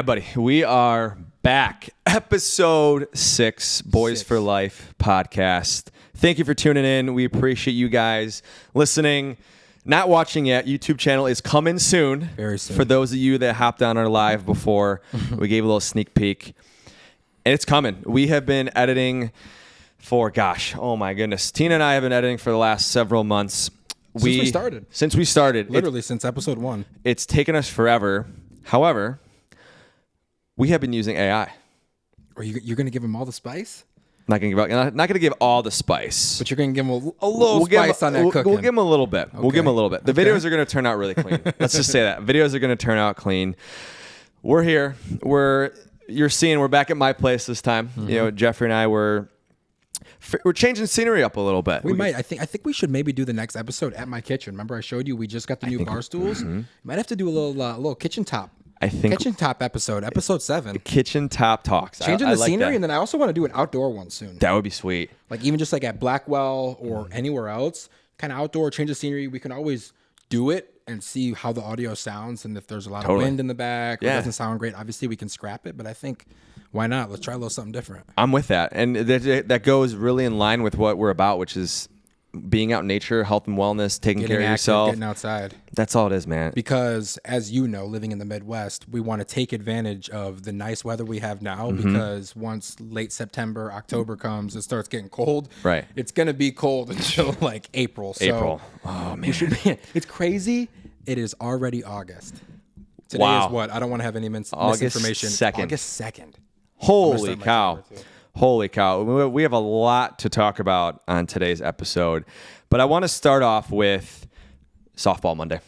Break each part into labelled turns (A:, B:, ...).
A: Yeah, buddy. We are back. Episode 6, Boyz for Life podcast. Thank you for tuning in. We appreciate you guys listening. Not watching yet. YouTube channel is coming soon.
B: Very soon.
A: For those of you that hopped on our live before, we gave a little sneak peek. And it's coming. We have been editing for, oh my goodness. Tina and I have been editing for the last several months. Since we started.
B: Literally since episode 1.
A: It's taken us forever. However, we have been using AI.
B: Or you're going to give them all the spice?
A: Not going to give all the spice.
B: But you're going to give them a little spice on that cooking.
A: We'll give them a little bit.
B: Okay.
A: We'll give them a little bit. The videos are going to turn out really clean. Let's just say that. Videos are going to turn out clean. We're here. You're seeing we're back at my place this time. Mm-hmm. You know, Jeffrey and I we're changing scenery up a little bit.
B: We might. I think we should maybe do the next episode at my kitchen. Remember I showed you we just got the new bar stools? Mm-hmm. Might have to do a little kitchen top. Kitchen top episode 7.
A: Kitchen top talks.
B: Changing the scenery, and then I also want to do an outdoor one soon.
A: That would be sweet.
B: Like even just like at Blackwell or anywhere else, kind of outdoor, change the scenery. We can always do it and see how the audio sounds, and if there's a lot of wind in the back, or it doesn't sound great. Obviously, we can scrap it, but I think why not? Let's try a little something different.
A: I'm with that, and that goes really in line with what we're about, which is being out in nature, health and wellness, taking care of yourself,
B: getting outside.
A: That's all it is, man.
B: Because as you know, living in the Midwest, we want to take advantage of the nice weather we have now, because once late September, October comes, it starts getting cold.
A: Right.
B: It's going to be cold until like April. So
A: oh, man.
B: It's crazy. It is already August. Today is what? I don't want to have any misinformation.
A: 2nd.
B: August 2nd.
A: Holy cow. Holy cow. We have a lot to talk about on today's episode, but I want to start off with Softball Monday.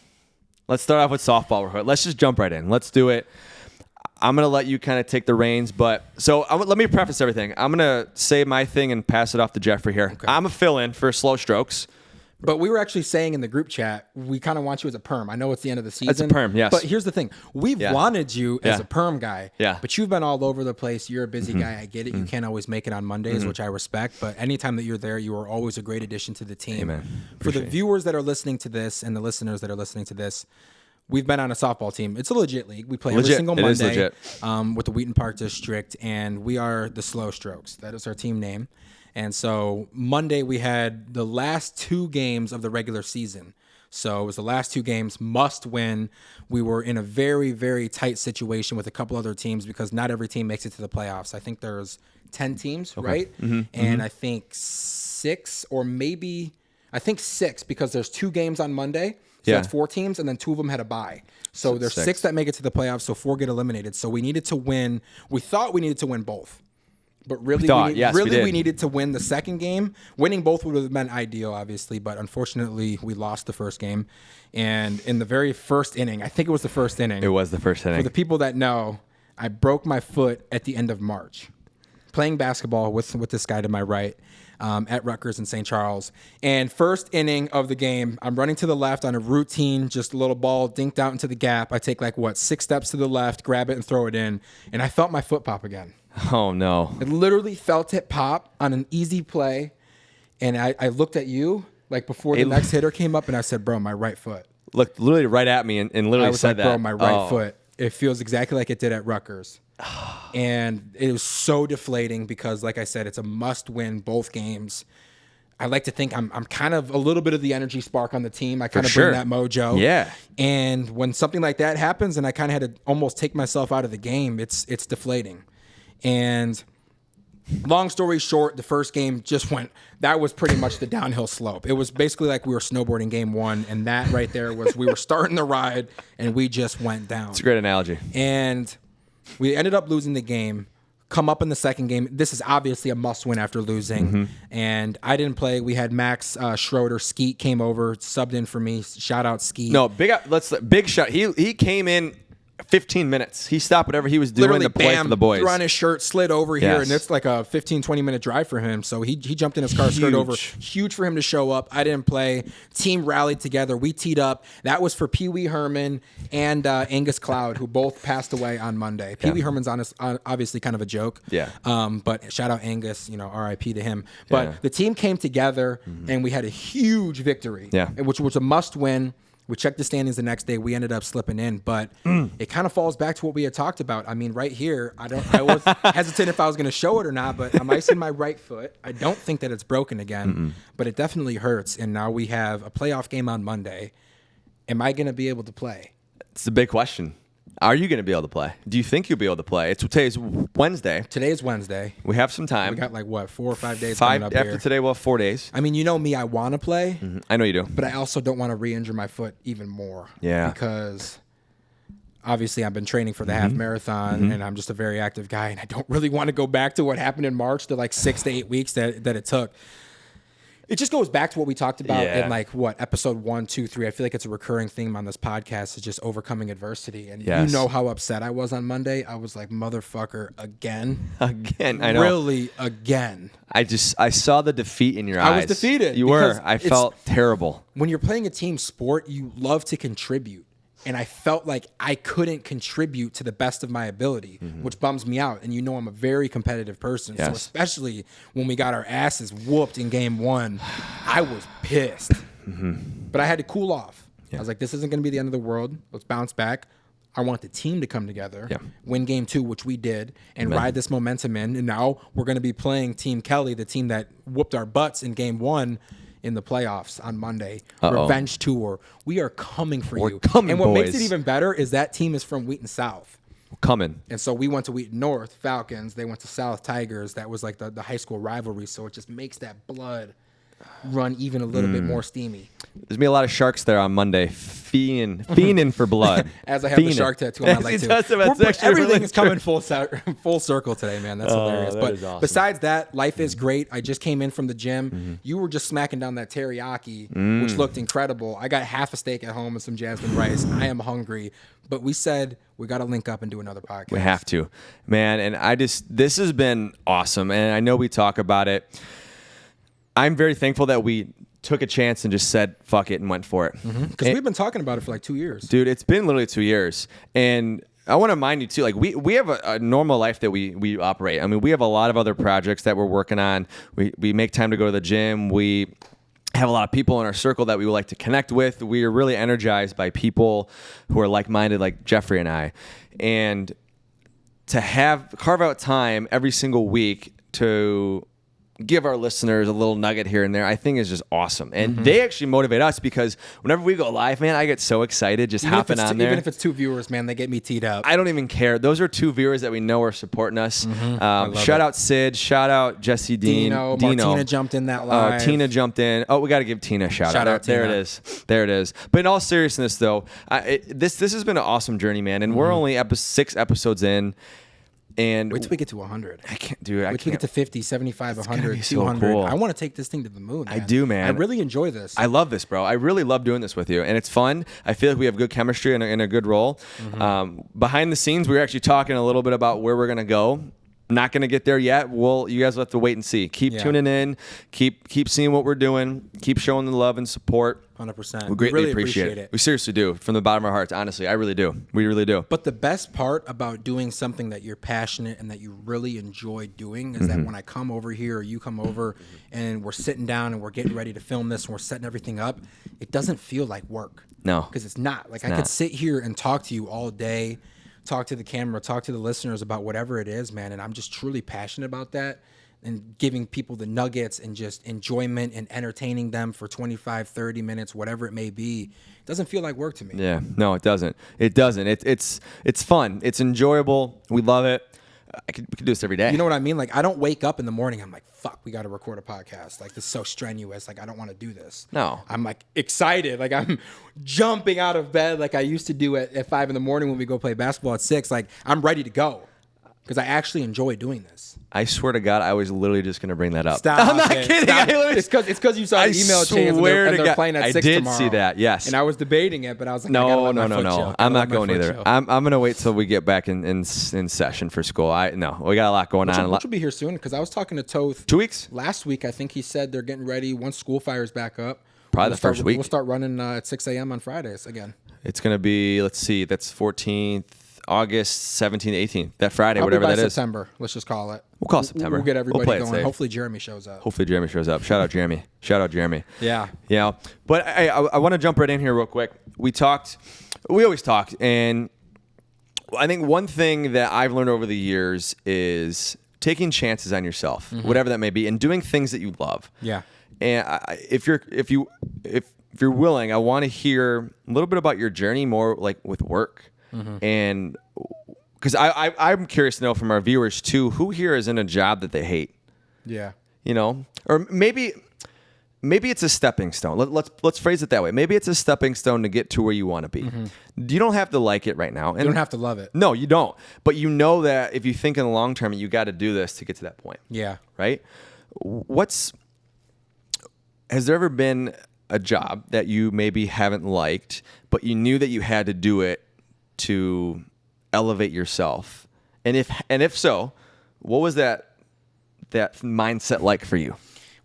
A: Let's start off with softball. Let's just jump right in. Let's do it. I'm going to let you kind of take the reins, let me preface everything. I'm going to say my thing and pass it off to Jeffrey here. Okay. I'm a fill-in for Slow Strokes.
B: But we were actually saying in the group chat, we kind of want you as a perm. I know it's the end of the season.
A: As a perm, yes.
B: But here's the thing. We've wanted you as a perm guy.
A: Yeah.
B: But you've been all over the place. You're a busy guy. I get it. You can't always make it on Mondays, which I respect. But anytime that you're there, you are always a great addition to the team.
A: Amen.
B: For the viewers that are listening to this and the listeners that are listening to this, we've been on a softball team. It's a legit league. We play every single Monday with the Wheaton Park District, and we are the Slow Strokes. That is our team name. And so Monday we had the last 2 games of the regular season. So it was the last 2 games, must win. We were in a very, very tight situation with a couple other teams because not every team makes it to the playoffs. I think there's 10 teams, right? Mm-hmm. And I think 6 because there's 2 games on Monday. So that's 4 teams, and then 2 of them had a bye. So there's 6 that make it to the playoffs, so 4 get eliminated. So we needed to win. We thought we needed to win both. But really, we needed to win the second game. Winning both would have been ideal, obviously, but unfortunately, we lost the first game. And in the very first inning, I think it was the first inning.
A: It was the first inning.
B: For the people that know, I broke my foot at the end of March, playing basketball with this guy to my right at Rutgers in St. Charles. And first inning of the game, I'm running to the left on a routine, just a little ball dinked out into the gap. I take 6 steps to the left, grab it, and throw it in. And I felt my foot pop again.
A: Oh, no.
B: I literally felt it pop on an easy play, and I looked at you before the next hitter came up, and I said, bro, my right foot.
A: Looked literally right at me and literally said that.
B: Bro, my right foot. It feels exactly like it did at Rutgers. And it was so deflating because, like I said, it's a must-win both games. I like to think I'm kind of a little bit of the energy spark on the team. I kind of bring that mojo.
A: Yeah.
B: And when something like that happens and I kind of had to almost take myself out of the game, it's deflating. And long story short, the first game that was pretty much the downhill slope. It was basically like we were snowboarding game 1, and that right there was we were starting the ride, and we just went down.
A: It's a great analogy.
B: And we ended up losing the game, come up in the second game. This is obviously a must-win after losing, and I didn't play. We had Max Schroeder. Skeet came over, subbed in for me. Shout out Skeet.
A: No, big shot. He came in 15 minutes. He stopped whatever he was doing
B: literally,
A: to play for the boys.
B: Threw on his shirt, slid over here, and it's like a 15, 20-minute drive for him. So he jumped in his car, slid over. Huge for him to show up. I didn't play. Team rallied together. We teed up. That was for Pee Wee Herman and Angus Cloud, who both passed away on Monday. Pee Wee Herman's obviously kind of a joke.
A: Yeah.
B: But shout out Angus, R.I.P. to him. But the team came together, and we had a huge victory, which was a must-win. We checked the standings the next day. We ended up slipping in, but it kind of falls back to what we had talked about. I mean, right here, I was hesitant if I was going to show it or not, but I'm icing my right foot. I don't think that it's broken again, but it definitely hurts. And now we have a playoff game on Monday. Am I going to be able to play?
A: It's a big question. Are you going to be able to play? Do you think you'll be able to play? Today's Wednesday.
B: Today's Wednesday.
A: We have some time.
B: We got 4 or 5 days coming up
A: after
B: here.
A: Today, we'll have 4 days.
B: I mean, you know me, I want to play.
A: I know you do.
B: But I also don't want to re-injure my foot even more.
A: Yeah.
B: Because obviously I've been training for the half marathon and I'm just a very active guy and I don't really want to go back to what happened in March, the 6 to 8 weeks that it took. It just goes back to what we talked about in episode 1, 2, 3. I feel like it's a recurring theme on this podcast is just overcoming adversity. And you know how upset I was on Monday. I was like, motherfucker, again.
A: Again, I know.
B: Really, again.
A: I saw the defeat in your eyes.
B: I was defeated.
A: You were. I felt terrible.
B: When you're playing a team sport, you love to contribute. And I felt like I couldn't contribute to the best of my ability, which bums me out. And you know I'm a very competitive person.
A: Yes.
B: So especially when we got our asses whooped in game 1, I was pissed. But I had to cool off. I was like, this isn't going to be the end of the world. Let's bounce back. I want the team to come together, win game 2, which we did, and ride this momentum in. And now we're going to be playing Team Kelly, the team that whooped our butts in game 1. In the playoffs on Monday. Revenge tour. We are coming for you.
A: Coming,
B: and what
A: boys.
B: makes it even better is that team is from Wheaton South.
A: We're coming.
B: And so we went to Wheaton North, Falcons. They went to South Tigers. That was like the high school rivalry. So it just makes that blood run even a little bit more steamy.
A: There's going to be a lot of sharks there on Monday, fiending for blood.
B: As I have the shark tattoo on my leg, too. Everything is coming full circle today, man. That's hilarious. But
A: awesome.
B: Besides that, life is great. I just came in from the gym. You were just smacking down that teriyaki, which looked incredible. I got half a steak at home and some jasmine rice. I am hungry. But we said we got to link up and do another podcast.
A: We have to, man. And this has been awesome. And I know we talk about it. I'm very thankful that we took a chance and just said, fuck it, and went for it.
B: Because we've been talking about it for 2 years.
A: Dude, it's been literally 2 years. And I want to remind you, too, we have a normal life that we operate. I mean, we have a lot of other projects that we're working on. We make time to go to the gym. We have a lot of people in our circle that we would like to connect with. We are really energized by people who are like-minded, like Jeffrey and I. And to carve out time every single week to give our listeners a little nugget here and there, I think is just awesome. And they actually motivate us because whenever we go live, man, I get so excited just hopping on there.
B: Even if it's 2 viewers, man, they get me teed up.
A: I don't even care. Those are 2 viewers that we know are supporting us. Shout out Sid. Shout out Jesse Dean.
B: Dino. Martina jumped in that live.
A: Tina jumped in. Oh, we got to give Tina a shout out. There it is. There it is. But in all seriousness, though, this has been an awesome journey, man. And we're only 6 episodes in. And
B: wait till we get to 100.
A: I can't do it.
B: Wait till we get to 50, 75, 100,
A: so
B: 200.
A: cool.
B: I want to take this thing to the moon, man.
A: I do, man.
B: I really enjoy this.
A: I love this, bro. I really love doing this with you. And it's fun. I feel like we have good chemistry and a good role. Behind the scenes, we were actually talking a little bit about where we're going to go. Not going to get there yet. You guys will have to wait and see. Keep tuning in. Keep seeing what we're doing. Keep showing the love and support.
B: 100%.
A: We greatly really appreciate it. We seriously do. From the bottom of our hearts, honestly. I really do. We really do.
B: But the best part about doing something that you're passionate and that you really enjoy doing is that when I come over here or you come over and we're sitting down and we're getting ready to film this and we're setting everything up, it doesn't feel like work.
A: No.
B: Because it's not. I could sit here and talk to you all day, talk to the camera, talk to the listeners about whatever it is, man. And I'm just truly passionate about that and giving people the nuggets and just enjoyment and entertaining them for 25, 30 minutes, whatever it may be. It doesn't feel like work to me.
A: Yeah, no, it doesn't. It doesn't. It's fun. It's enjoyable. We love it. We could do this every day.
B: You know what I mean? I don't wake up in the morning. I'm like, fuck, we got to record a podcast. This is so strenuous. I don't want to do this.
A: No.
B: I'm excited. I'm jumping out of bed like I used to do at 5 in the morning when we go play basketball at 6. I'm ready to go because I actually enjoy doing this.
A: I swear to God, I was literally just going to bring that up.
B: Stop.
A: I'm not kidding.
B: It's because you saw the email chains and they're playing at 6 tomorrow.
A: I did see that, yes.
B: And I was debating it, but I was like,
A: no. I'm not going either. I'm going to wait till we get back in session for school. We got a lot going on.
B: Which will be here soon because I was talking to Toth
A: 2 weeks?
B: Last week. I think he said they're getting ready once school fires back up.
A: Probably the first week.
B: We'll start running at 6 a.m. on Fridays again.
A: It's going to be, let's see, that's 14th. August 17th, 18th, that Friday, whatever that is.
B: September, let's just call it.
A: We'll call it September.
B: We'll get everybody
A: play it
B: going.
A: safe.
B: Hopefully Jeremy shows up.
A: Shout out Jeremy.
B: Yeah.
A: Yeah. But I want to jump right in here real quick. We always talked, and I think one thing that I've learned over the years is taking chances on yourself, whatever that may be, and doing things that you love.
B: Yeah.
A: And if you're willing, I want to hear a little bit about your journey, more like with work, and because I'm curious to know from our viewers too, who here is in a job that they hate?
B: Yeah.
A: Or maybe it's a stepping stone. Let's phrase it that way. Maybe it's a stepping stone to get to where you want to be. You don't have to like it right now. And
B: you don't have to love it.
A: No, you don't. But you know that if you think in the long term, you got to do this to get to that point.
B: Yeah.
A: Right? Has there ever been a job that you maybe haven't liked, but you knew that you had to do it to elevate yourself? And if so, what was that mindset like for you?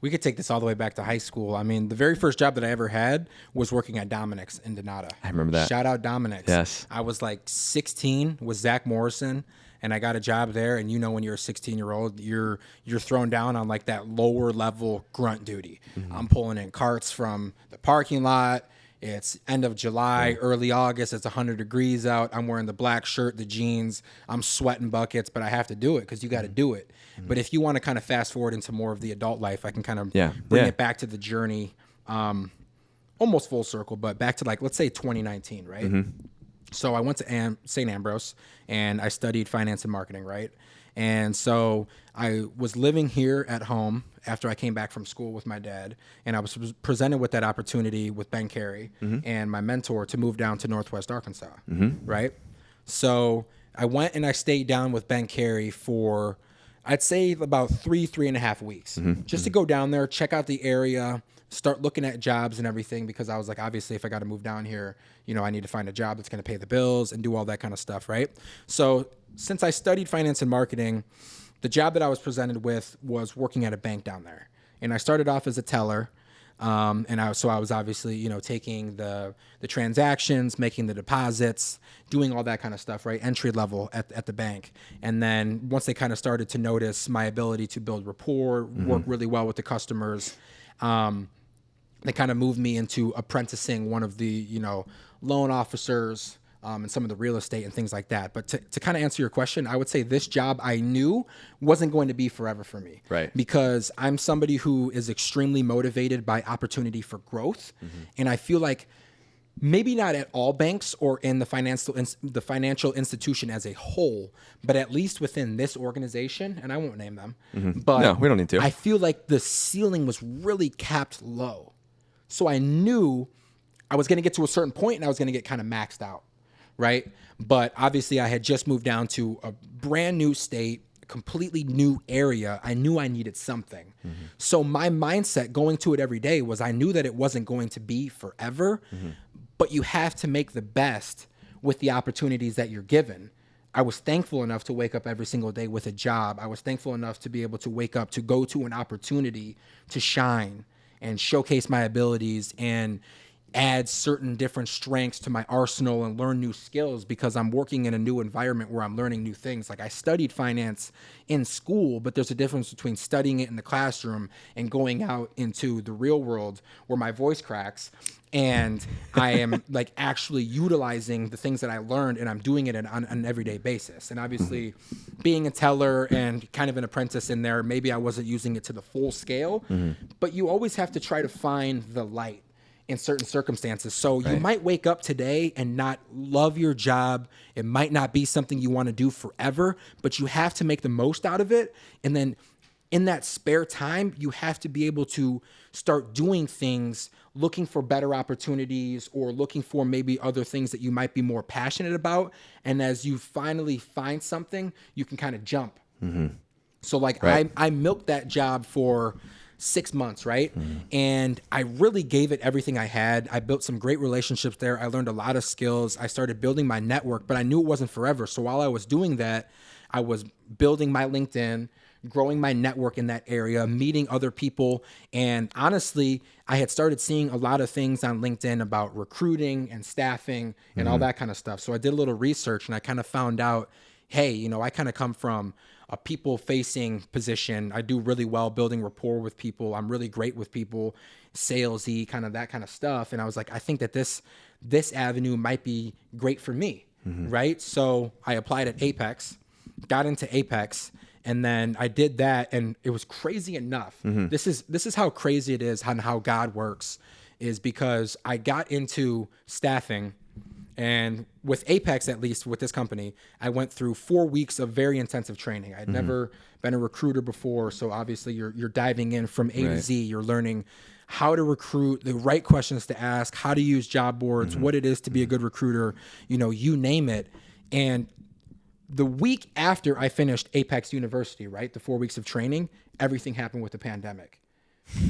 B: We could take this all the way back to high school. I mean, the very first job that I ever had was working at Dominic's in Donata.
A: I remember that.
B: Shout out Dominic's.
A: Yes.
B: I was like 16 with Zach Morrison, and I got a job there. And when you're a 16-year-old, you're thrown down on like that lower level grunt duty. I'm pulling in carts from the parking lot. It's end of July, early August. It's 100 degrees out. I'm wearing the black shirt, the jeans. I'm sweating buckets, but I have to do it because you got to do it. But if you want to kind of fast forward into more of the adult life, I can kind of bring it back to the journey, almost full circle, but back to like, let's say 2019, right? So I went to St. Ambrose and I studied finance and marketing, right? And so I was living here at home after I came back from school with my dad, and I was presented with that opportunity with Ben Carey and my mentor to move down to Northwest Arkansas, right? So I went and I stayed down with Ben Carey for, I'd say, about 3.5 weeks, just to go down there, check out the area, start looking at jobs and everything, because I was like, obviously, if I got to move down here, I need to find a job that's going to pay the bills and do all that kind of stuff, right? So since I studied finance and marketing, the job that I was presented with was working at a bank down there. And I started off as a teller. And I was obviously, taking the transactions, making the deposits, doing all that kind of stuff, right? Entry level at the bank. And then once they kind of started to notice my ability to build rapport, work really well with the customers, they kind of moved me into apprenticing one of the, loan officers, and some of the real estate and things like that. But to kind of answer your question, I would say this job I knew wasn't going to be forever for me.
A: Right.
B: Because I'm somebody who is extremely motivated by opportunity for growth. And I feel like maybe not at all banks or in the financial institution as a whole, but at least within this organization, and I won't name them, but
A: no, we don't need to.
B: I feel like the ceiling was really capped low. So I knew I was going to get to a certain point and I was going to get kind of maxed out, right? But obviously I had just moved down to a brand new state, completely new area. I knew I needed something. So my mindset going to it every day was I knew that it wasn't going to be forever, but you have to make the best with the opportunities that you're given. I was thankful enough to wake up every single day with a job. I was thankful enough to be able to wake up to go to an opportunity to shine and showcase my abilities and add certain different strengths to my arsenal and learn new skills, because I'm working in a new environment where I'm learning new things. Like I studied finance in school, but there's a difference between studying it in the classroom and going out into the real world where my voice cracks and I am like actually utilizing the things that I learned, and I'm doing it on an everyday basis. And obviously being a teller and kind of an apprentice in there, maybe I wasn't using it to the full scale, but you always have to try to find the light in certain circumstances. So you might wake up today and not love your job. It might not be something you want to do forever, but you have to make the most out of it. And then in that spare time, you have to be able to start doing things, looking for better opportunities or looking for maybe other things that you might be more passionate about. And as you finally find something, you can kind of jump. So like I milked that job for 6 months, right? And I really gave it everything I had. I built some great relationships there. I learned a lot of skills. I started building my network, but I knew it wasn't forever. So while I was doing that, I was building my LinkedIn, growing my network in that area, meeting other people. And honestly, I had started seeing a lot of things on LinkedIn about recruiting and staffing and all that kind of stuff. So I did a little research and I kind of found out, hey, I kind of come from a people-facing position. I do really well building rapport with people. I'm really great with people, salesy, kind of that kind of stuff. And I was like, I think that this avenue might be great for me, right? So I applied at Apex, got into Apex, and then I did that, and it was crazy enough. This is how crazy it is and how God works, is because I got into staffing. And with Apex, at least with this company, I went through 4 weeks of very intensive training. I'd never been a recruiter before. So obviously you're diving in from A to Z. You're learning how to recruit, the right questions to ask, how to use job boards, what it is to be a good recruiter, you name it. And the week after I finished Apex University, right, the 4 weeks of training, everything happened with the pandemic.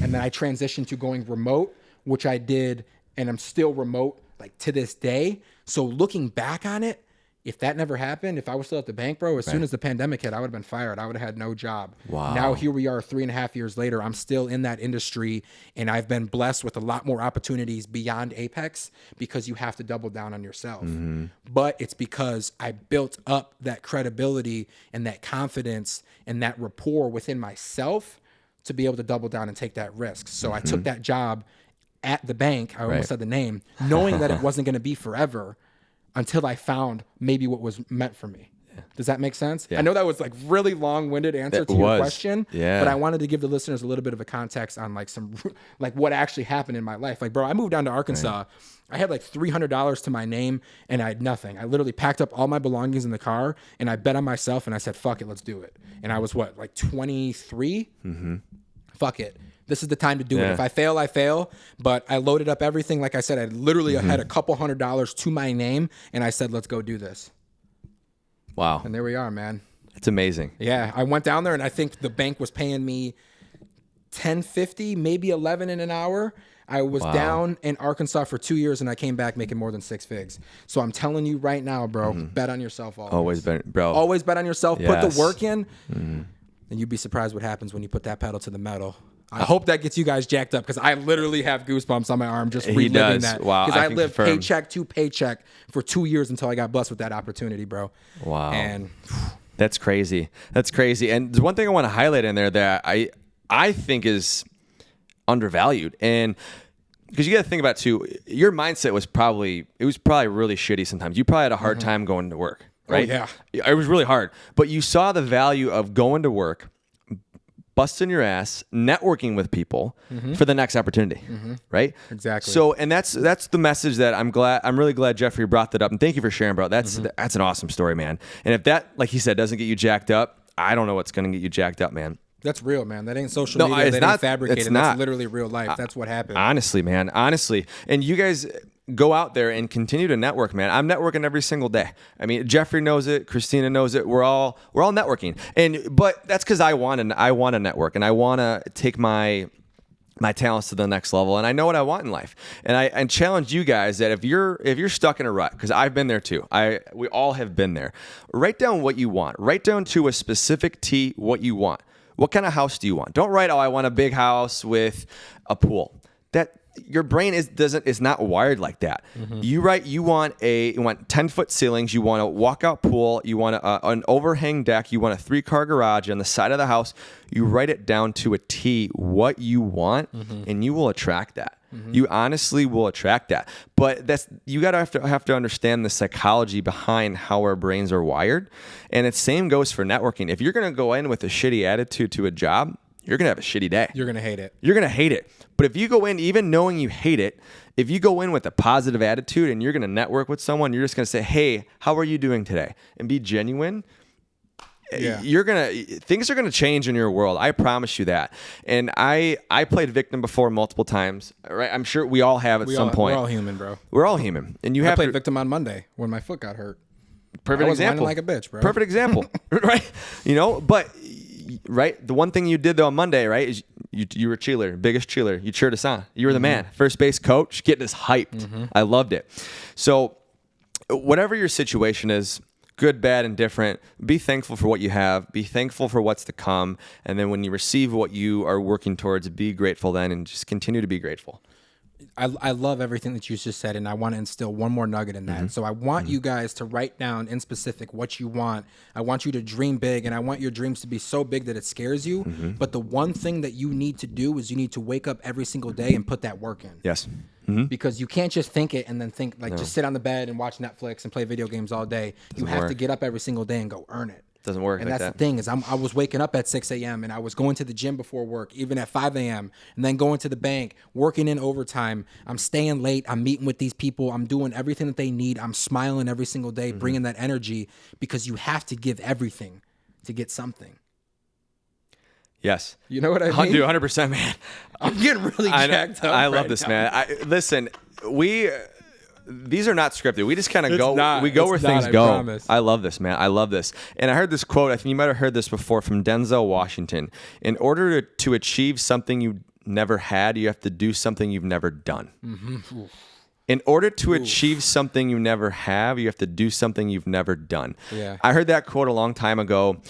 B: And then I transitioned to going remote, which I did, and I'm still remote like to this day. So looking back on it, if that never happened, if I was still at the bank, bro, as soon as the pandemic hit, I would have been fired. I would have had no job.
A: Wow.
B: Now here we are 3.5 years later. I'm still in that industry, and I've been blessed with a lot more opportunities beyond Apex, because you have to double down on yourself. But it's because I built up that credibility and that confidence and that rapport within myself to be able to double down and take that risk. So I took that job at the bank, I almost said the name, knowing that it wasn't going to be forever, until I found maybe what was meant for me. Does that make sense? I know that was like really long-winded answer to your question, but I wanted to give the listeners a little bit of a context on like some, like what actually happened in my life. Like, bro, I moved down to Arkansas. I had like $300 to my name, and I had nothing. I literally packed up all my belongings in the car, and I bet on myself, and I said, fuck it, let's do it. And I was like 23? Fuck it. This is the time to do it. If I fail, I fail. But I loaded up everything. Like I said, I literally had a couple $100s to my name, and I said, let's go do this.
A: Wow.
B: And there we are, man.
A: It's amazing.
B: Yeah. I went down there, and I think the bank was paying me $10.50, maybe $11 in an hour. I was down in Arkansas for 2 years, and I came back making more than 6 figs. So I'm telling you right now, bro, bet on yourself always.
A: Always bet, bro.
B: Always bet on yourself. Put the work in, and you'd be surprised what happens when you put that pedal to the metal. I hope that gets you guys jacked up, because I literally have goosebumps on my arm just reliving that.
A: Wow.
B: Because I lived paycheck to paycheck for 2 years until I got blessed with that opportunity, bro.
A: Wow.
B: And
A: that's crazy. That's crazy. And there's one thing I want to highlight in there that I think is undervalued. And because you got to think about too, your mindset was probably really shitty sometimes. You probably had a hard time going to work, right?
B: Oh, yeah.
A: It was really hard. But you saw the value of going to work, busting your ass, networking with people for the next opportunity, right?
B: Exactly.
A: So, and that's the message that I'm really glad Jeffrey brought that up, and thank you for sharing, bro. That's an awesome story, man. And if that, like he said, doesn't get you jacked up, I don't know what's going to get you jacked up, man.
B: That's real, man. That ain't social media. That ain't fabricated. That's literally real life. That's what happened.
A: Honestly, man. Honestly. And you guys go out there and continue to network, man. I'm networking every single day. I mean, Jeffrey knows it. Christina knows it. We're all networking. But that's because I want to network, and I want to take my talents to the next level, and I know what I want in life. And I challenge you guys that if you're stuck in a rut, because I've been there too. We all have been there. Write down what you want. Write down to a specific T what you want. What kind of house do you want? Don't write, I want a big house with a pool. That your brain is not wired like that. You write, you want 10-foot ceilings, you want a walkout pool, you want an overhang deck, you want a 3-car garage on the side of the house. You write it down to a T what you want, and you will attract that. You honestly will attract that. But you gotta have to understand the psychology behind how our brains are wired. And the same goes for networking. If you're gonna go in with a shitty attitude to a job, you're going to have a shitty day.
B: You're going to hate it.
A: You're going to hate it. But if you go in, even knowing you hate it, if you go in with a positive attitude and you're going to network with someone, you're just going to say, hey, how are you doing today? And be genuine. Yeah. Things are going to change in your world. I promise you that. And I played victim before multiple times, right? I'm sure we all have at some point.
B: We're all human, bro.
A: We're all human. And I
B: played victim on Monday when my foot got hurt.
A: Perfect example.
B: I was whining like a bitch, bro.
A: Perfect example, right? But right, the one thing you did though on Monday, right, is you were a cheerleader, biggest cheerleader. You cheered us on. You were the man, first base coach, getting us hyped. I loved it. So whatever your situation is, good, bad, and different, be thankful for what you have. Be thankful for what's to come. And then when you receive what you are working towards, be grateful then, and just continue to be grateful.
B: I love everything that you just said, and I want to instill one more nugget in that.
A: Mm-hmm.
B: So I want you guys to write down in specific what you want. I want you to dream big, and I want your dreams to be so big that it scares you.
A: Mm-hmm.
B: But the one thing that you need to do is you need to wake up every single day and put that work in.
A: Yes.
B: Mm-hmm. Because you can't just think it and then think just sit on the bed and watch Netflix and play video games all day. You have to get up every single day and go earn it.
A: Doesn't work
B: and
A: like
B: that's the thing is I was waking up at 6 a.m. and I was going to the gym before work, even at 5 a.m. and then going to the bank, working in overtime. I'm staying late. I'm meeting with these people. I'm doing everything that they need. I'm smiling every single day, bringing that energy because you have to give everything to get something.
A: Yes.
B: You know what I mean?
A: Dude, 100%, man.
B: I'm getting really jacked up.
A: I love this, man. Listen, these are not scripted. We just kind of go. We go where things go. Promise. I love this, man. I love this. And I heard this quote. I think you might have heard this before from Denzel Washington. In order to achieve something you never had, you have to do something you've never done. Mm-hmm. In order to achieve something you never have, you have to do something you've never done.
B: Yeah.
A: I heard that quote a long time ago.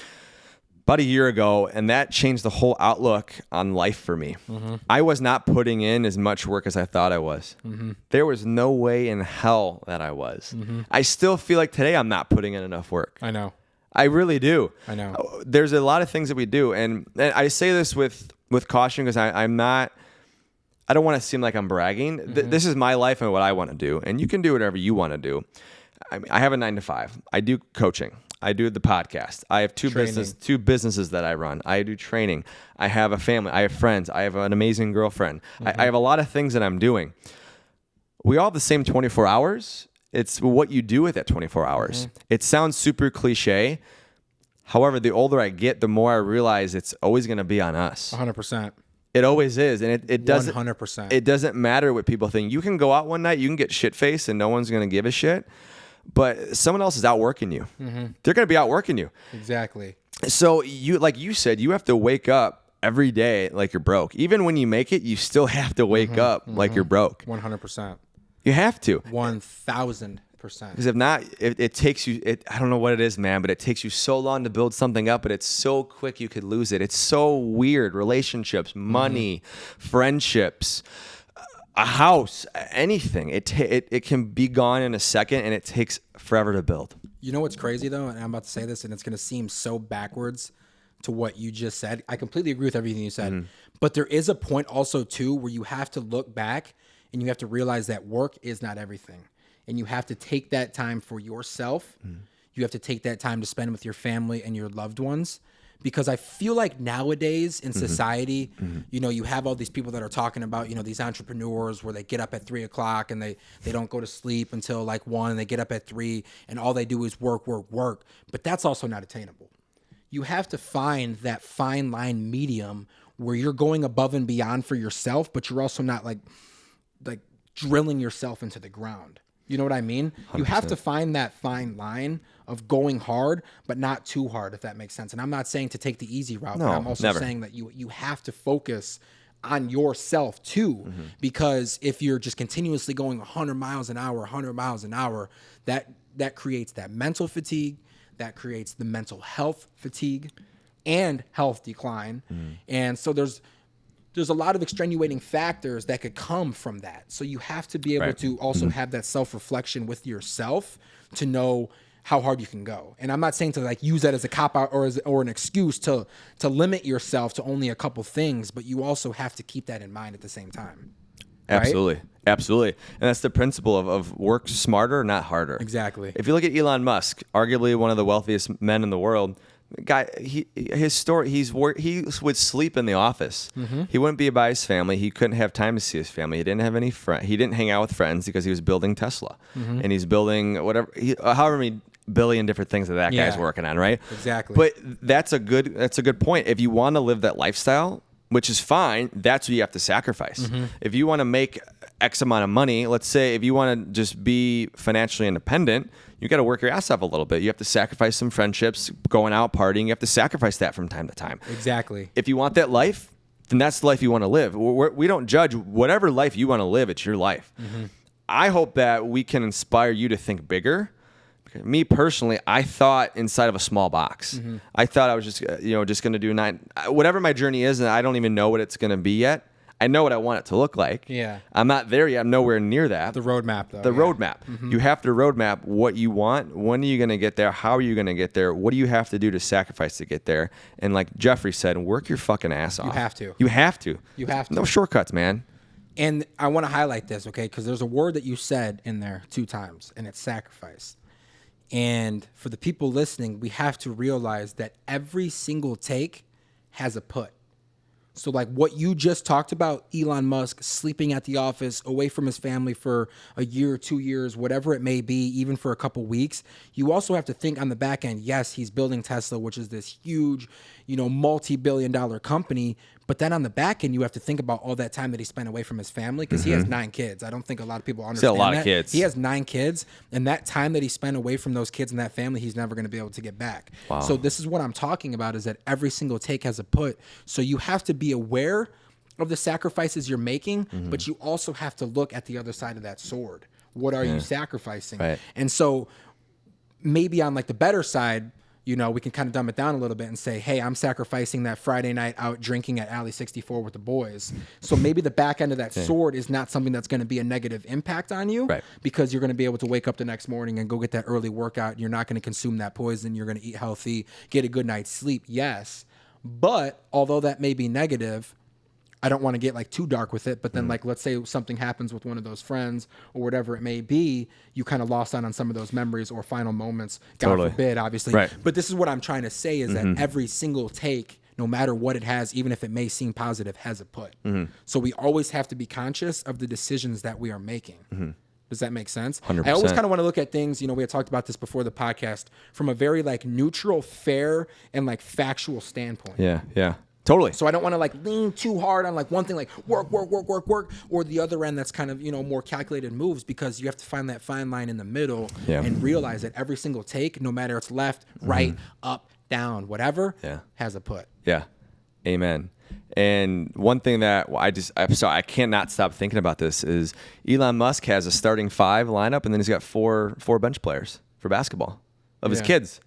A: About a year ago, and that changed the whole outlook on life for me. Mm-hmm. I was not putting in as much work as I thought I was. Mm-hmm. There was no way in hell that I was. Mm-hmm. I still feel like today I'm not putting in enough work.
B: I know.
A: I really do.
B: I know.
A: There's a lot of things that we do, and I say this with caution because I'm not. I don't want to seem like I'm bragging. Mm-hmm. This is my life and what I want to do, and you can do whatever you want to do. I have a 9-to-5. I do coaching. I do the podcast. I have two businesses that I run. I do training. I have a family. I have friends. I have an amazing girlfriend. Mm-hmm. I have a lot of things that I'm doing. We all have the same 24 hours. It's what you do with that 24 hours. Mm-hmm. It sounds super cliche. However, the older I get, the more I realize it's always going to be on us.
B: 100%.
A: It always is. And it doesn't
B: 100%.
A: It doesn't matter what people think. You can go out one night, you can get shit-faced and no one's going to give a shit. But someone else is outworking you. Mm-hmm. They're going to be outworking you.
B: Exactly.
A: So you, like you said, you have to wake up every day like you're broke. Even when you make it, you still have to wake up like you're broke.
B: 100%.
A: You have to.
B: 1,000%.
A: Because if not, it takes you, I don't know what it is, man, but it takes you so long to build something up, but it's so quick you could lose it. It's so weird. Relationships, money, friendships, a house, anything. It can be gone in a second, and it takes forever to build.
B: You know what's crazy, though? And I'm about to say this, and it's going to seem so backwards to what you just said. I completely agree with everything you said. Mm-hmm. But there is a point also, too, where you have to look back, and you have to realize that work is not everything. And you have to take that time for yourself. Mm-hmm. You have to take that time to spend with your family and your loved ones. Because I feel like nowadays in society, you know, you have all these people that are talking about, you know, these entrepreneurs where they get up at 3 o'clock and they don't go to sleep until like 1 and they get up at 3 and all they do is work. But that's also not attainable. You have to find that fine line medium where you're going above and beyond for yourself, but you're also not like drilling yourself into the ground. You know what I mean? 100%. You have to find that fine line of going hard, but not too hard, if that makes sense. And I'm not saying to take the easy route, but I'm also saying that you have to focus on yourself too, because if you're just continuously going 100 miles an hour, that creates that mental fatigue, that creates the mental health fatigue and health decline. And so there's a lot of extenuating factors that could come from that. So you have to be able to also have that self-reflection with yourself to know how hard you can go. And I'm not saying to like use that as a cop-out or an excuse to limit yourself to only a couple things, but you also have to keep that in mind at the same time.
A: Absolutely.
B: Right?
A: Absolutely. And that's the principle of work smarter, not harder.
B: Exactly.
A: If you look at Elon Musk, arguably one of the wealthiest men in the world, guy, he would sleep in the office. He wouldn't be by his family. He couldn't have time to see his family. He didn't have any friends. He didn't hang out with friends because he was building Tesla, and he's building however many billion different things that guy's working on, right?
B: Exactly.
A: But that's a good point. If you want to live that lifestyle, which is fine, that's what you have to sacrifice. If you want to make X amount of money, let's say if you want to just be financially independent, you got to work your ass off a little bit. You have to sacrifice some friendships, going out partying. You have to sacrifice that from time to time.
B: Exactly.
A: If you want that life, then that's the life you want to live. We don't judge whatever life you want to live. It's your life. I hope that we can inspire you to think bigger. Me personally, I thought inside of a small box. I thought I was just going to do whatever my journey is, and I don't even know what it's going to be yet. I know what I want it to look like.
B: Yeah.
A: I'm not there yet. I'm nowhere near that.
B: The roadmap, though.
A: The roadmap. You have to roadmap what you want. When are you going to get there? How are you going to get there? What do you have to do to sacrifice to get there? And like Jeffrey said, work your fucking ass off.
B: You have to.
A: You have to.
B: You have to.
A: No shortcuts, man.
B: And I want to highlight this, okay? Because there's a word that you said in there 2 times, and it's sacrifice. And for the people listening, we have to realize that every single take has a put. So like what you just talked about, Elon Musk sleeping at the office, away from his family for a year, 2 years, whatever it may be, even for a couple weeks, you also have to think on the back end, yes, he's building Tesla, which is this huge, multi-billion-dollar company. But then on the back end, you have to think about all that time that he spent away from his family because he has 9 kids. I don't think a lot of people understand
A: a lot
B: that.
A: Of kids.
B: He has 9 kids, and that time that he spent away from those kids and that family, he's never going to be able to get back.
A: Wow.
B: So this is what I'm talking about, is that every single take has a put. So you have to be aware of the sacrifices you're making, but you also have to look at the other side of that sword. What are you sacrificing?
A: Right.
B: And so maybe on like the better side, we can kind of dumb it down a little bit and say, hey, I'm sacrificing that Friday night out drinking at Alley 64 with the boys. So maybe the back end of that sword is not something that's going to be a negative impact on you, because you're going to be able to wake up the next morning and go get that early workout. You're not going to consume that poison. You're going to eat healthy, get a good night's sleep. Yes. But although that may be negative, I don't want to get like too dark with it, but then like, let's say something happens with one of those friends or whatever it may be, you kind of lost out on some of those memories or final moments, God forbid, obviously.
A: Right.
B: But this is what I'm trying to say is that every single take, no matter what it has, even if it may seem positive, has a put. So we always have to be conscious of the decisions that we are making. Does that make sense?
A: 100%.
B: I always kind of want to look at things, we had talked about this before the podcast, from a very like neutral, fair, and like factual standpoint.
A: Yeah. Totally.
B: So I don't want to like lean too hard on like one thing, like work, or the other end that's kind of, more calculated moves, because you have to find that fine line in the middle and realize that every single take, no matter it's left, right, up, down, whatever, has a put.
A: Yeah. Amen. And one thing that I cannot stop thinking about this is Elon Musk has a starting 5 lineup, and then he's got four bench players for basketball of his kids.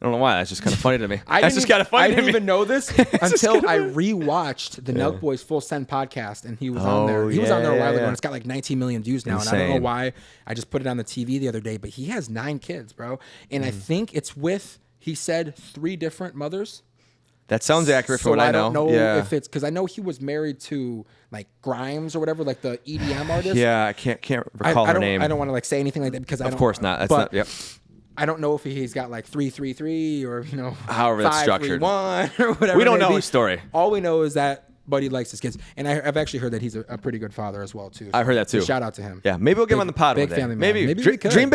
A: I don't know why. That's just kind of funny to me. I
B: didn't even know this until I rewatched the Nelk Boys Full Send podcast, and he was on there. He was on there a while ago, and it's got like 19 million views now.
A: Insane.
B: And I don't know why. I just put it on the TV the other day, but he has 9 kids, bro. And I think it's with, he said, 3 different mothers.
A: That sounds accurate for what I know.
B: I don't know if it's, because I know he was married to like Grimes or whatever, like the EDM artist.
A: Yeah, I can't recall her name.
B: I don't want to like say anything like that because
A: of course not. That's not. Yep.
B: I don't know if he's got like 3-3-3 or
A: however that's structured,
B: 5-3-1 or whatever.
A: We don't know his story.
B: All we know is that Buddy likes his kids, and I've actually heard that he's a pretty good father as well too. So
A: I've heard that too.
B: Shout out to him.
A: Yeah, maybe we'll get him on the pod.
B: Big
A: one day.
B: family man. Maybe we could.
A: Dream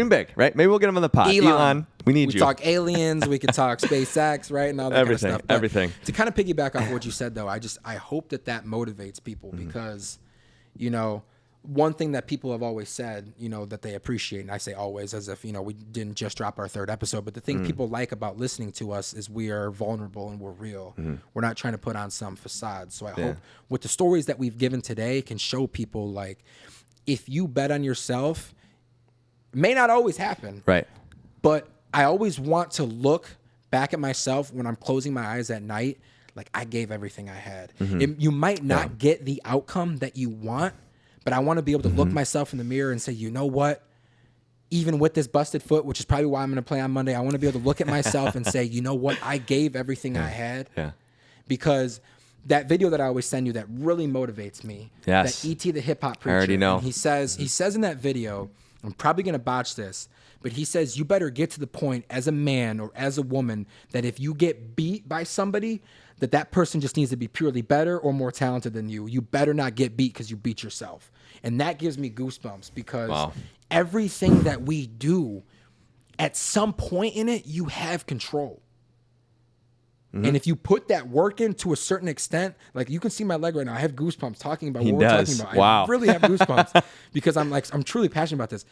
A: big, right? Maybe we'll get him on the pod. Elon, we need you.
B: We talk aliens. We could talk SpaceX, right, and all that
A: everything,
B: kind of stuff. But
A: everything.
B: To kind of piggyback off what you said, though, I hope that motivates people because, one thing that people have always said, that they appreciate, and I say always as if, we didn't just drop our 3rd episode, but the thing people like about listening to us is we are vulnerable and we're real. We're not trying to put on some facade. So I hope with the stories that we've given today can show people, like, if you bet on yourself, it may not always happen.
A: Right.
B: But I always want to look back at myself when I'm closing my eyes at night, like I gave everything I had. You might not get the outcome that you want, but I want to be able to look myself in the mirror and say, you know what? Even with this busted foot, which is probably why I'm going to play on Monday, I want to be able to look at myself and say, you know what? I gave everything I had.
A: Yeah.
B: Because that video that I always send you that really motivates me.
A: Yes.
B: That E.T. the hip hop preacher.
A: I already know.
B: He says in that video, I'm probably going to botch this, but he says, you better get to the point as a man or as a woman that if you get beat by somebody, that person just needs to be purely better or more talented than you. You better not get beat because you beat yourself. And that gives me goosebumps because everything that we do, at some point in it, you have control. And if you put that work in to a certain extent, like you can see my leg right now, I have goosebumps talking about what we're talking about.
A: Wow.
B: I really have goosebumps because I'm truly passionate about this.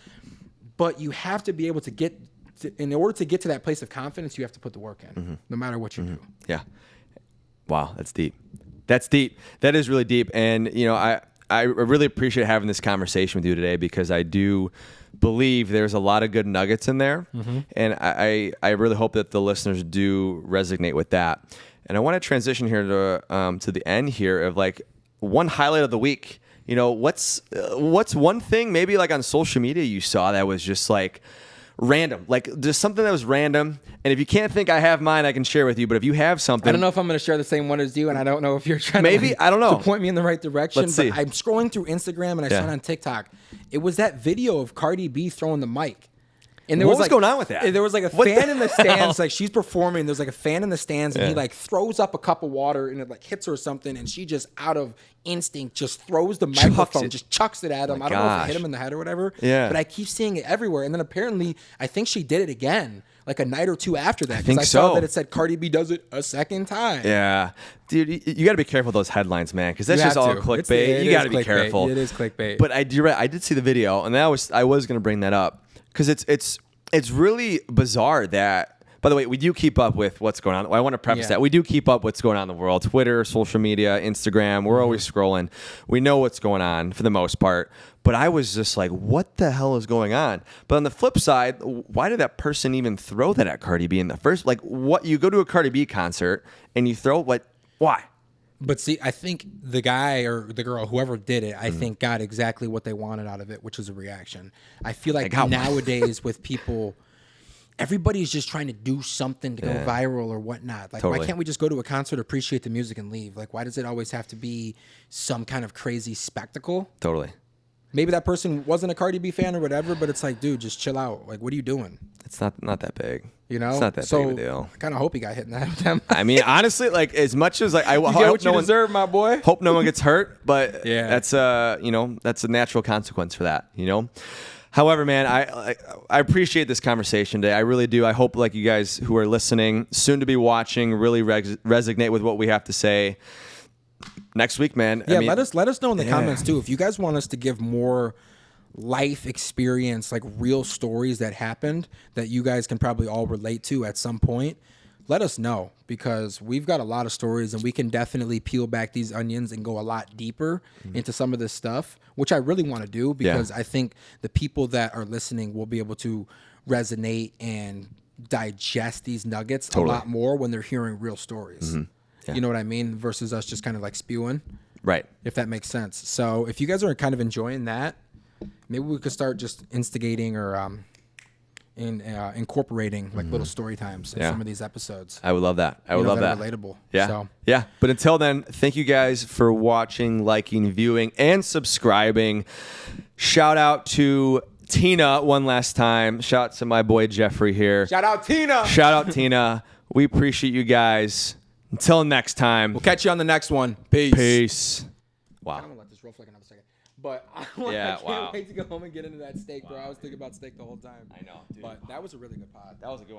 B: But you have to be able to in order to get to that place of confidence, you have to put the work in, no matter what you do.
A: Yeah. Wow, that's deep. That's deep. That is really deep. And, I really appreciate having this conversation with you today because I do believe there's a lot of good nuggets in there. And I really hope that the listeners do resonate with that. And I want to transition here to the end here of like, one highlight of the week. You know, what's one thing maybe like on social media you saw that was just like random, like just something that was random. And if you can't think I have mine, I can share with you. But if you have something,
B: I don't know if I'm going to share the same one as you, and I don't know if you're trying
A: I don't know,
B: to point me in the right direction.
A: Let's see.
B: But I'm scrolling through Instagram and I saw it on TikTok. It was that video of Cardi B throwing the mic. And
A: what was going on with that?
B: There was like a fan in the stands, like she's performing. There's like a fan in the stands, and he like throws up a cup of water, and it like hits her or something, and she just out of instinct just throws the microphone, just chucks it at him. I don't know if it hit him in the head or whatever.
A: Yeah.
B: But I keep seeing it everywhere. And then apparently, I think she did it again, like a night or two after that.
A: I
B: saw that it said Cardi B does it a second time.
A: Yeah, dude, you got to be careful with those headlines, man, because that's just all clickbait. You got to be careful.
B: It is clickbait.
A: But I did see the video, and I was going to bring that up because it's really bizarre that. By the way, we do keep up with what's going on. I want to preface that. We do keep up what's going on in the world. Twitter, social media, Instagram, we're always scrolling. We know what's going on for the most part. But I was just like, what the hell is going on? But on the flip side, why did that person even throw that at Cardi B in the first? Like, what? You go to a Cardi B concert and you throw what? Why?
B: But see, I think the guy or the girl, whoever did it, I think got exactly what they wanted out of it, which was a reaction. I feel like nowadays with people, everybody's just trying to do something to go viral or whatnot. Like, why can't we just go to a concert, appreciate the music, and leave? Like, why does it always have to be some kind of crazy spectacle?
A: Totally.
B: Maybe that person wasn't a Cardi B fan or whatever, but it's like, dude, just chill out. Like, what are you doing?
A: It's not that big.
B: You know?
A: It's not that big of a deal.
B: I kind of hope he got hit in the head with them.
A: I mean, honestly, like, as much as like I
B: you get what you deserve, my boy.
A: Hope no one gets hurt, but that's that's a natural consequence for that, you know? However, man, I appreciate this conversation today. I really do. I hope, like, you guys who are listening, soon to be watching, really resonate with what we have to say. Next week, man.
B: Yeah, let us know in the comments too if you guys want us to give more life experience, like real stories that happened that you guys can probably all relate to at some point. Let us know, because we've got a lot of stories and we can definitely peel back these onions and go a lot deeper into some of this stuff, which I really want to do, because I think the people that are listening will be able to resonate and digest these nuggets a lot more when they're hearing real stories. You know what I mean? Versus us just kind of like spewing.
A: Right.
B: If that makes sense. So if you guys are kind of enjoying that, maybe we could start just instigating or incorporating like little story times in some of these episodes.
A: I would love that. I would love that.
B: Relatable.
A: Yeah.
B: So.
A: Yeah. But until then, thank you guys for watching, liking, viewing, and subscribing. Shout out to Tina one last time. Shout out to my boy Jeffrey here.
B: Shout out Tina.
A: Shout out Tina. We appreciate you guys. Until next time.
B: We'll catch you on the next one. Peace.
A: Peace. Wow.
B: I'm going to let this roll for like another second. But I can't wait to go home and get into that steak, bro. I was thinking about steak the whole time.
A: I know, dude.
B: But that was a really good pod.
A: That was a good one.